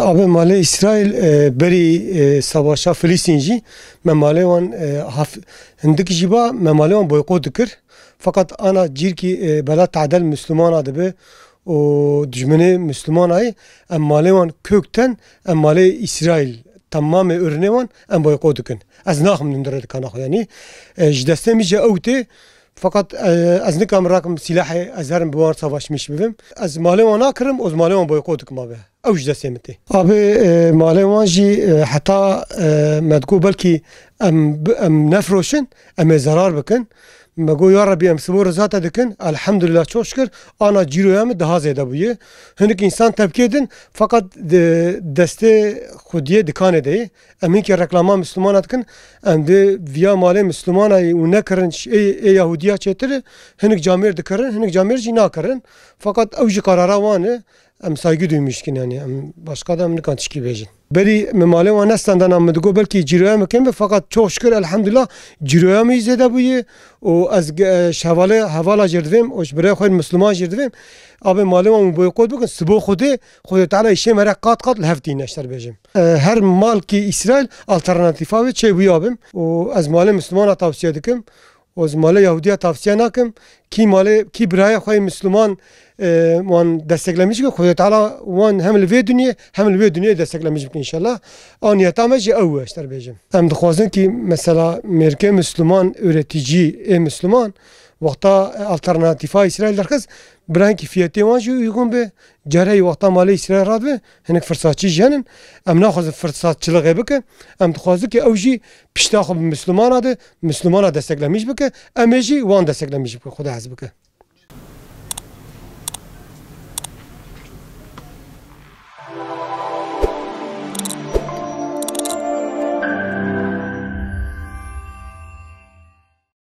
Abi mali İsrail beri savaşa Filistinci memali wan hindik jiba memali wan boykot dikir. Fakat ana cir ki bela ta'del Müslüman adı be o düşmeni Müslüman ay em mali wan kökten em mali İsrail tamamı örneği wan em boykot dikin. Az naxım nindire dikan yani jdestemice evte fakat az nikam rakım silahı azarım buar savaşmış bivim. Az mali wan akırım o mali wan boykot dikim abi. اوج دستمتی. آبی مالوانجی حتی مدگو بلکی ام نفروشن ام زرار بکن. مگو یا ربی ام سبور زاته دکن. الحمدلله çok şükür ana ciroyamı daha ziyade buye. Henüz insan tepki edin fakat deste xudiye dikan edeyi. Emin ki reklama Müslüman atkin. Em de via mali Müslüman ay u ne kırın ey Yahudiya çetiri. Henüz camir dikarın. Henüz camir cina karın. Fakat avcı karara vanı. Em saygı duymuşkin yani em başka da ne kançki bejin. Beri memali ve nestandan am digo belki ciroya meken fakat çok şükür elhamdülillah ciroya mı izledi buyu o az şevale havala girdivim o şbire khoy Müslüman girdivim abi mali ve boykot bugün sıbo Xuda Teala işe merak kat leftin neşter bejim. Her mal ki İsrail alternatifa ve şey buyu abim o az mali Müslümana tavsiye dikim. O mali Yahudiya tavsiye nakim ki mali ki biraya khoy Müslüman وان دستکلمیش که خدا تعالی وان هم لوی دنیا دستکلمیش بکن انشالله آنیتامه جی اوه اشتر بیجم هم دخوازن که مثلا مرکه مسلمان üretici مسلمان وقتا alternatifa İsrail درخز برای که فیاتی وان جو uygun به جرای وقتا مالی İsrail راد به هنگ فرصاتچی جنن ام ناخذ فرصاتچılığı بکه ام دخوازن که اوجی پیشتا خو مسلمان دستکلمیش بکه امیجی وان دستکلمیش بکه خدا حزب بکه